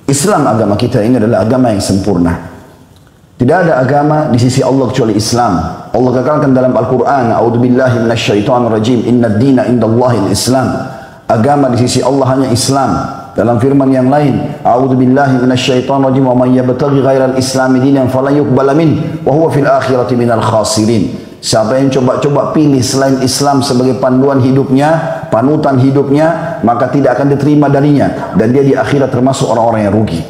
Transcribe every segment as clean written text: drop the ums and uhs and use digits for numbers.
Islam agama kita ini adalah agama yang sempurna. Tidak ada agama di sisi Allah kecuali Islam. Allah katakan dalam Al-Quran, A'udzubillahi minasyaitonirrajim, Inna ad-dina indallahil Islam. Agama di sisi Allah hanya Islam. Dalam firman yang lain, A'udzubillahi minasyaitonirrajim, wa man yabtaghi ghairal islami dinan falan yuqbala min wa huwa fil akhirati minal khasirin. Siapa yang coba-coba pilih selain Islam sebagai panduan hidupnya, panutan hidupnya, maka tidak akan diterima darinya, dan dia di akhirat termasuk orang-orang yang rugi.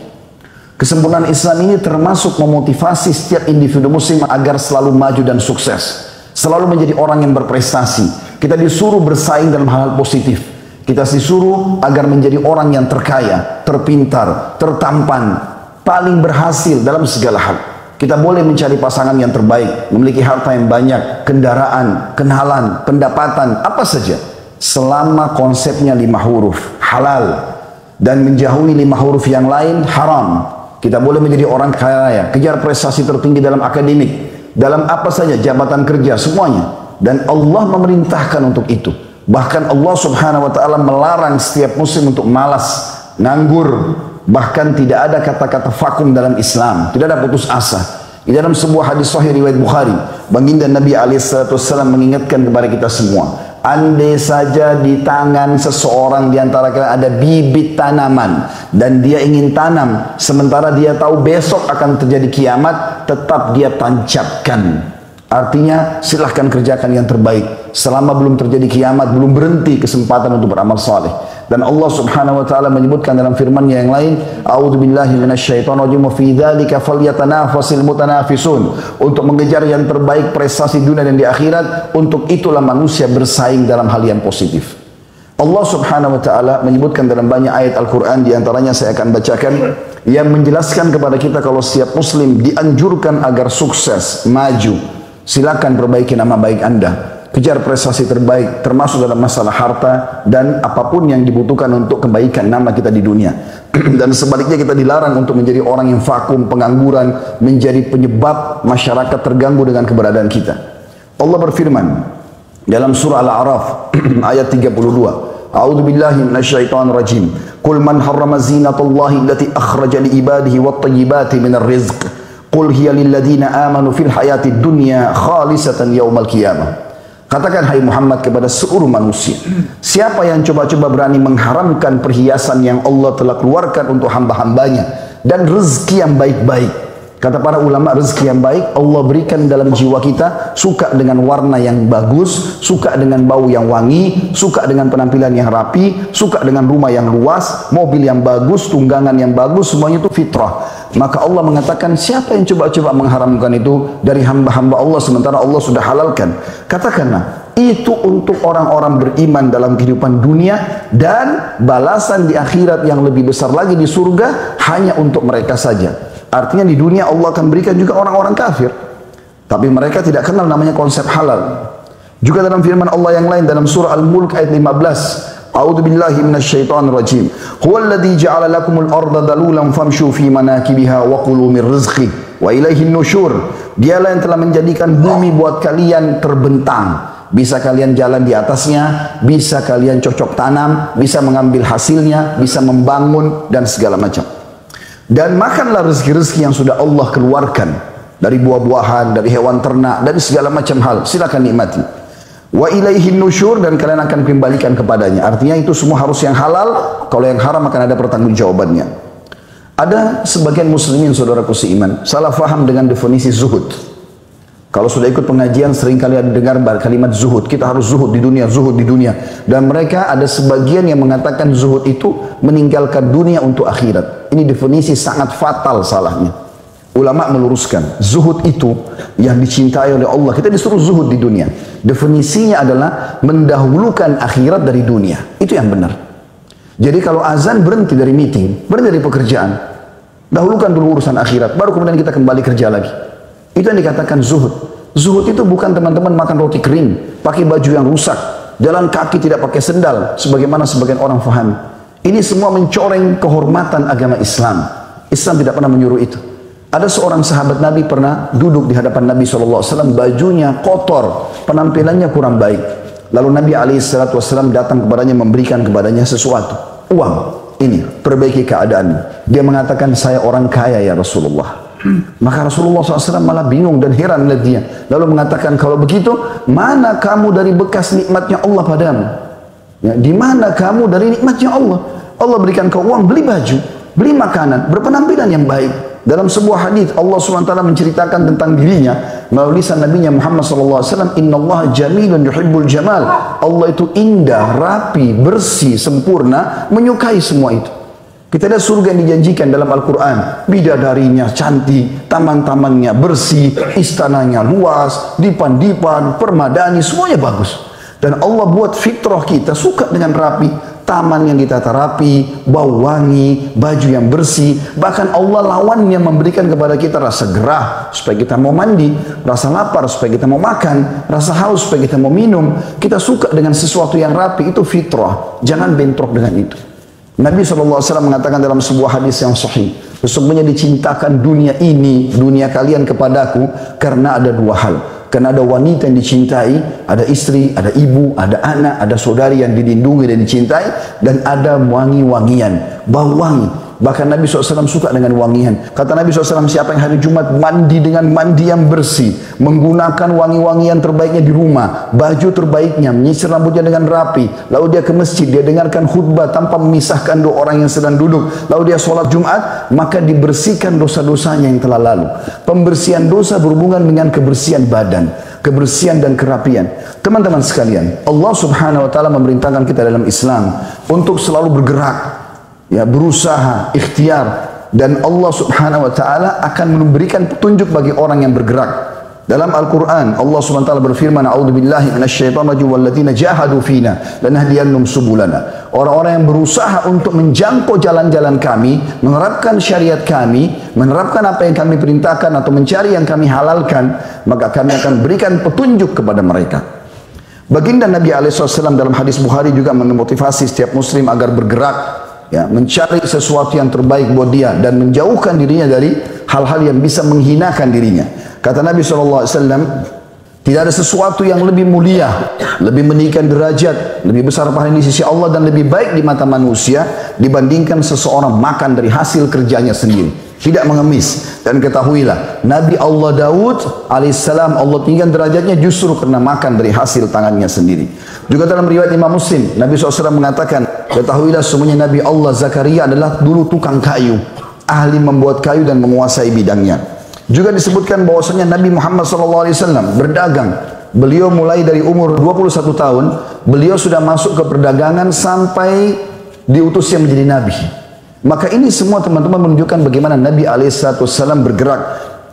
Kesempurnaan Islam ini termasuk memotivasi setiap individu muslim agar selalu maju dan sukses, selalu menjadi orang yang berprestasi. Kita disuruh bersaing dalam hal-hal positif. Kita disuruh agar menjadi orang yang terkaya, terpintar, tertampan, paling berhasil dalam segala hal. Kita boleh mencari pasangan yang terbaik, memiliki harta yang banyak, kendaraan, kenalan, pendapatan, apa saja. Selama konsepnya 5 huruf, halal. Dan menjauhi 5 huruf yang lain, haram. Kita boleh menjadi orang kaya raya, kejar prestasi tertinggi dalam akademik, dalam apa saja, jabatan kerja, semuanya. Dan Allah memerintahkan untuk itu. Bahkan Allah subhanahu wa ta'ala melarang setiap muslim untuk malas, nganggur. Bahkan tidak ada kata-kata vakum dalam Islam. Tidak ada putus asa. Di dalam sebuah hadis sahih riwayat Bukhari, baginda Nabi SAW mengingatkan kepada kita semua, andai saja di tangan seseorang di antara kalian ada bibit tanaman dan dia ingin tanam, sementara dia tahu besok akan terjadi kiamat, tetap dia tancapkan. Artinya silahkan kerjakan yang terbaik. Selama belum terjadi kiamat, belum berhenti kesempatan untuk beramal saleh. Dan Allah subhanahu wa ta'ala menyebutkan dalam firman-Nya yang lain, A'udzubillahi minasyaitonirrajim, wa fi dzalika falyatanafasil mutanafisun. Untuk mengejar yang terbaik prestasi dunia dan di akhirat, untuk itulah manusia bersaing dalam hal yang positif. Allah subhanahu wa ta'ala menyebutkan dalam banyak ayat Al-Quran, diantaranya saya akan bacakan, yang menjelaskan kepada kita kalau setiap muslim dianjurkan agar sukses, maju. Silakan perbaiki nama baik Anda. Kejar prestasi terbaik, termasuk dalam masalah harta dan apapun yang dibutuhkan untuk kebaikan nama kita di dunia. Dan sebaliknya kita dilarang untuk menjadi orang yang vakum, pengangguran, menjadi penyebab masyarakat terganggu dengan keberadaan kita. Allah berfirman dalam surah Al-A'raf ayat 32, A'udzubillahi minasyaitonirrajim. Qul man harrama zinatallahi allati akhraja li ibadihi wat thayyibati minar rizq. Qul hiya lil ladzina amanu fil hayatid dunya khalisatan yaumal qiyamah. Katakan hai Muhammad kepada seluruh manusia, siapa yang coba-coba berani mengharamkan perhiasan yang Allah telah keluarkan untuk hamba-hambanya dan rezeki yang baik-baik. Kata para ulama, rezeki yang baik Allah berikan dalam jiwa kita, suka dengan warna yang bagus, suka dengan bau yang wangi, suka dengan penampilan yang rapi, suka dengan rumah yang luas, mobil yang bagus, tunggangan yang bagus, semuanya itu fitrah. Maka Allah mengatakan, siapa yang coba-coba mengharamkan itu dari hamba-hamba Allah sementara Allah sudah halalkan? Katakanlah, itu untuk orang-orang beriman dalam kehidupan dunia, dan balasan di akhirat yang lebih besar lagi di surga hanya untuk mereka saja. Artinya di dunia Allah akan berikan juga orang-orang kafir, tapi mereka tidak kenal namanya konsep halal. Juga dalam firman Allah yang lain dalam surah Al-Mulk ayat 15, A'udzubillahi minasyaitonirrajim. Huwallazi ja'ala lakumul arda dalulan famshu fi manakibiha wa kulu min rizqihi wa ilaihin nusyur. Dialah yang telah menjadikan bumi buat kalian terbentang. Bisa kalian jalan di atasnya, bisa kalian cocok tanam, bisa mengambil hasilnya, bisa membangun dan segala macam. Dan makanlah rezeki-rezeki yang sudah Allah keluarkan dari buah-buahan, dari hewan ternak, dari segala macam hal. Silakan nikmati. Wa ilaihin nusyur, dan kalian akan kembalikan kepadanya. Artinya itu semua harus yang halal. Kalau yang haram akan ada pertanggungjawabannya. Ada sebagian muslimin, saudaraku seiman, salah faham dengan definisi zuhud. Kalau sudah ikut pengajian sering kali ada dengar kalimat zuhud. Kita harus zuhud di dunia, zuhud di dunia. Dan mereka ada sebagian yang mengatakan zuhud itu meninggalkan dunia untuk akhirat. Ini definisi sangat fatal salahnya. Ulama meluruskan, zuhud itu yang dicintai oleh Allah. Kita disuruh zuhud di dunia. Definisinya adalah mendahulukan akhirat dari dunia. Itu yang benar. Jadi kalau azan berhenti dari meeting, berhenti dari pekerjaan, dahulukan dulu urusan akhirat, baru kemudian kita kembali kerja lagi. Itu yang dikatakan zuhud. Zuhud itu bukan teman-teman makan roti kering, pakai baju yang rusak, jalan kaki tidak pakai sendal, sebagaimana sebagian orang fahami. Ini semua mencoreng kehormatan agama Islam. Islam tidak pernah menyuruh itu. Ada seorang sahabat Nabi pernah duduk di hadapan Nabi SAW, bajunya kotor, penampilannya kurang baik. Lalu Nabi SAW datang kepadanya, memberikan kepadanya sesuatu, uang. ini, perbaiki keadaan. Dia mengatakan, saya orang kaya ya Rasulullah. Maka Rasulullah SAW malah bingung dan heran melihat dia. Lalu mengatakan, kalau begitu, mana kamu dari bekas nikmatnya Allah padamu? Ya, di mana kamu dari nikmatnya Allah? Allah berikan kau uang, beli baju, beli makanan, berpenampilan yang baik. Dalam sebuah hadis Allah SWT menceritakan tentang dirinya melalui lisan Nabi Muhammad SAW, Innallaha jamilun yuhibbul jamal. Allah itu indah, rapi, bersih, sempurna, menyukai semua itu. Kita lihat surga yang dijanjikan dalam Al-Quran. Bidadarinya cantik, taman-tamannya bersih, istananya luas, dipan-dipan, permadani, semuanya bagus. Dan Allah buat fitrah kita suka dengan rapi. Taman yang ditata rapi, bau wangi, baju yang bersih. Bahkan Allah lawannya memberikan kepada kita rasa gerah supaya kita mau mandi, rasa lapar supaya kita mau makan, rasa haus supaya kita mau minum. Kita suka dengan sesuatu yang rapi, itu fitrah. Jangan bentrok dengan itu. Nabi SAW mengatakan dalam sebuah hadis yang sahih, sesungguhnya dicintakan dunia ini, dunia kalian kepadaku, karena ada dua hal. Karena ada wanita yang dicintai, ada istri, ada ibu, ada anak, ada saudari yang dilindungi dan dicintai, dan ada wangi-wangian, bau wangi. Bahkan Nabi SAW suka dengan wangian. Kata Nabi SAW, siapa yang hari Jumat mandi dengan mandi yang bersih, menggunakan wangi-wangian terbaiknya di rumah, baju terbaiknya, menyisir rambutnya dengan rapi, lalu dia ke masjid, dia dengarkan khutbah tanpa memisahkan dua orang yang sedang duduk, lalu dia sholat Jumat, maka dibersihkan dosa-dosanya yang telah lalu. Pembersihan dosa berhubungan dengan kebersihan badan, kebersihan dan kerapian. Teman-teman sekalian, Allah Subhanahu wa Ta'ala memerintahkan kita dalam Islam untuk selalu bergerak, ya, berusaha, ikhtiar, dan Allah Subhanahu wa Ta'ala akan memberikan petunjuk bagi orang yang bergerak. Dalam Al-Quran Allah Subhanahu wa Ta'ala berfirman, a'udzubillahi minasyaitonirrajim, walladzina jahadu fina lanahdiyannahum subulana. Orang-orang yang berusaha untuk menjangkau jalan-jalan kami, menerapkan syariat kami, menerapkan apa yang kami perintahkan atau mencari yang kami halalkan, maka kami akan berikan petunjuk kepada mereka. Baginda Nabi SAW dalam hadis Bukhari juga memotivasi setiap muslim agar bergerak, ya, mencari sesuatu yang terbaik buat dia dan menjauhkan dirinya dari hal-hal yang bisa menghinakan dirinya. Kata Nabi SAW, tidak ada sesuatu yang lebih mulia, lebih meninggikan derajat, lebih besar pahala di sisi Allah dan lebih baik di mata manusia dibandingkan seseorang makan dari hasil kerjanya sendiri, tidak mengemis. Dan ketahuilah, Nabi Allah Daud alaihissalam, Allah tinggikan derajatnya justru karena makan dari hasil tangannya sendiri. Juga dalam riwayat Imam Muslim, Nabi SAW mengatakan, ketahuilah semuanya Nabi Allah Zakaria adalah dulu tukang kayu, ahli membuat kayu dan menguasai bidangnya. Juga disebutkan bahwasanya Nabi Muhammad SAW berdagang. Beliau mulai dari umur 21 tahun, beliau sudah masuk ke perdagangan sampai diutusnya menjadi Nabi. Maka ini semua teman-teman menunjukkan bagaimana Nabi SAW bergerak.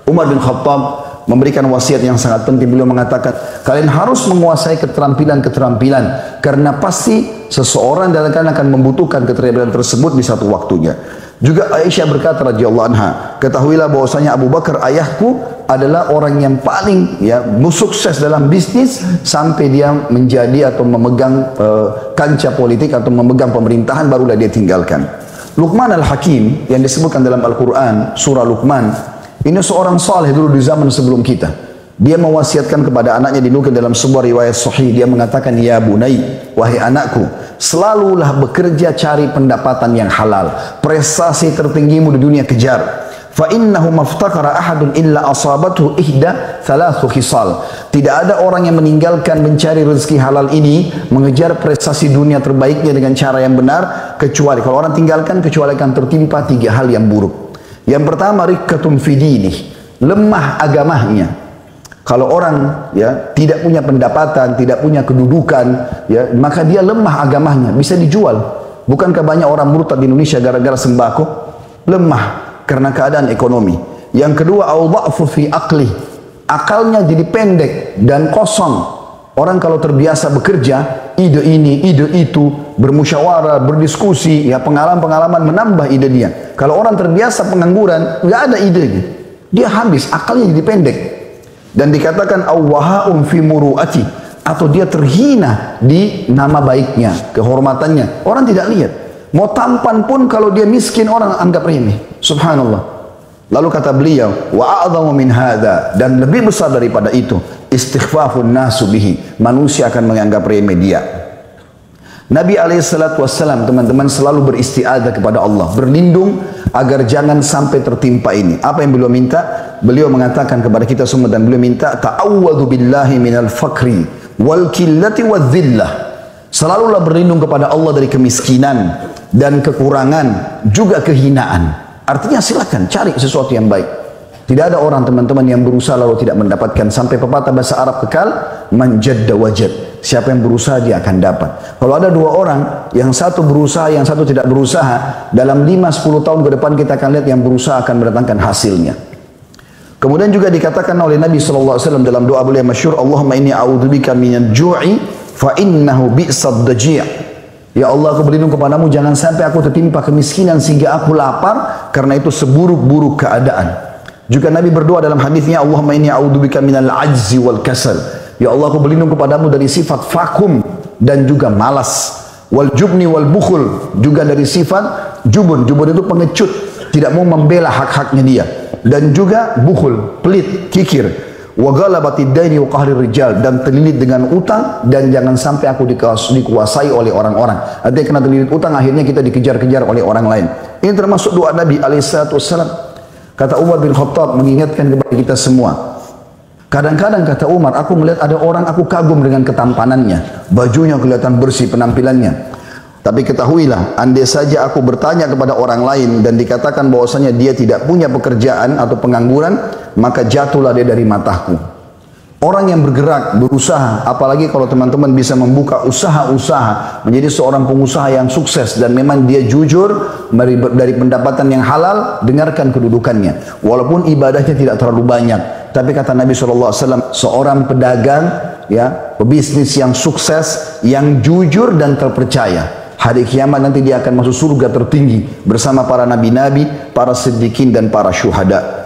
Umar bin Khattab memberikan wasiat yang sangat penting. Beliau mengatakan, kalian harus menguasai keterampilan-keterampilan, karena pasti seseorang dalam kalian akan membutuhkan keterampilan tersebut di satu waktunya. Juga Aisyah berkata radhiyallahu anha, ketahuilah bahwasanya Abu Bakar ayahku adalah orang yang paling, ya, sukses dalam bisnis sampai dia menjadi atau memegang kancah politik atau memegang pemerintahan, barulah dia tinggalkan. Luqman al-Hakim yang disebutkan dalam Al-Quran, surah Luqman, ini seorang saleh dulu di zaman sebelum kita. Dia mewasiatkan kepada anaknya, dinukil dalam sebuah riwayat sahih, dia mengatakan, ya bunai, wahai anakku, selalulah bekerja cari pendapatan yang halal. Prestasi tertinggimu di dunia kejar. Fa innahu maftakara ahadun illa asabathu ihda thalathu khisal. Tidak ada orang yang meninggalkan mencari rezeki halal ini, mengejar prestasi dunia terbaiknya dengan cara yang benar, kecuali kalau orang tinggalkan, kecuali akan tertimpa tiga hal yang buruk. Yang pertama, rikkatun fidinih, lemah agamanya. Kalau orang, ya, tidak punya pendapatan, tidak punya kedudukan, ya, maka dia lemah agamanya, bisa dijual. Bukankah banyak orang murtad di Indonesia gara-gara sembako? Lemah karena keadaan ekonomi. Yang kedua, au-dha'fu fi aqli, akalnya jadi pendek dan kosong. Orang kalau terbiasa bekerja, ide ini, ide itu, bermusyawarah, berdiskusi, ya, pengalaman-pengalaman menambah ide dia. Kalau orang terbiasa pengangguran, nggak ada ide, dia habis, akalnya jadi pendek. Dan dikatakan awwaha'un fi muru'ati, atau dia terhina di nama baiknya, kehormatannya. Orang tidak lihat. Mau tampan pun kalau dia miskin orang anggap remeh. Subhanallah. Lalu kata beliau, wa a'dhamu min hadza, dan lebih besar daripada itu, istighfafun nasu bihi, manusia akan menganggap remeh dia. Nabi SAW, teman-teman, selalu beristiadah kepada Allah, berlindung agar jangan sampai tertimpa ini. Apa yang beliau minta? Beliau mengatakan kepada kita semua, dan beliau minta, ta'awwadhu billahi minal fakri wal killati wal dhillah. Selalulah berlindung kepada Allah dari kemiskinan dan kekurangan, juga kehinaan. Artinya silakan cari sesuatu yang baik. Tidak ada orang, teman-teman, yang berusaha lalu tidak mendapatkan. Sampai pepatah bahasa Arab kekal, man jadda wajad. Siapa yang berusaha dia akan dapat. Kalau ada dua orang, yang satu berusaha, yang satu tidak berusaha, dalam 5-10 tahun ke depan kita akan lihat yang berusaha akan mendatangkan hasilnya. Kemudian juga dikatakan oleh Nabi SAW dalam doa beliau masyhur, Allahumma inni a'udzubika minal ju'i fa innahu bi'sad daji'. Ya Allah, aku berlindung kepadamu jangan sampai aku tertimpa kemiskinan sehingga aku lapar, karena itu seburuk-buruk keadaan. Juga Nabi berdoa dalam hadisnya, Allahumma inni a'udzubika minal ajzi wal kasal. Ya Allah, aku berlindung kepadamu dari sifat vakum dan juga malas. Wal jubni wal bukhul, juga dari sifat jubun. Jubun itu pengecut, tidak mau membela hak-haknya dia. Dan juga bukhul, pelit, kikir. Wa ghalabati daini wa qahri rijal, dan terlilit dengan utang dan jangan sampai aku dikuasai oleh orang-orang. Artinya kena terlilit utang, akhirnya kita dikejar-kejar oleh orang lain. Ini termasuk doa Nabi SAW. Kata Umar bin Khattab mengingatkan kepada kita semua. Kadang-kadang kata Umar, aku melihat ada orang, aku kagum dengan ketampanannya. Bajunya kelihatan bersih, penampilannya. Tapi ketahuilah, andai saja aku bertanya kepada orang lain dan dikatakan bahwasanya dia tidak punya pekerjaan atau pengangguran, maka jatuhlah dia dari mataku. Orang yang bergerak, berusaha, apalagi kalau teman-teman bisa membuka usaha-usaha, menjadi seorang pengusaha yang sukses dan memang dia jujur dari pendapatan yang halal, dengarkan kedudukannya. Walaupun ibadahnya tidak terlalu banyak, tapi kata Nabi SAW, seorang pedagang, ya, pebisnis yang sukses, yang jujur dan terpercaya, hari kiamat nanti dia akan masuk surga tertinggi bersama para nabi-nabi, para siddiqin dan para syuhada.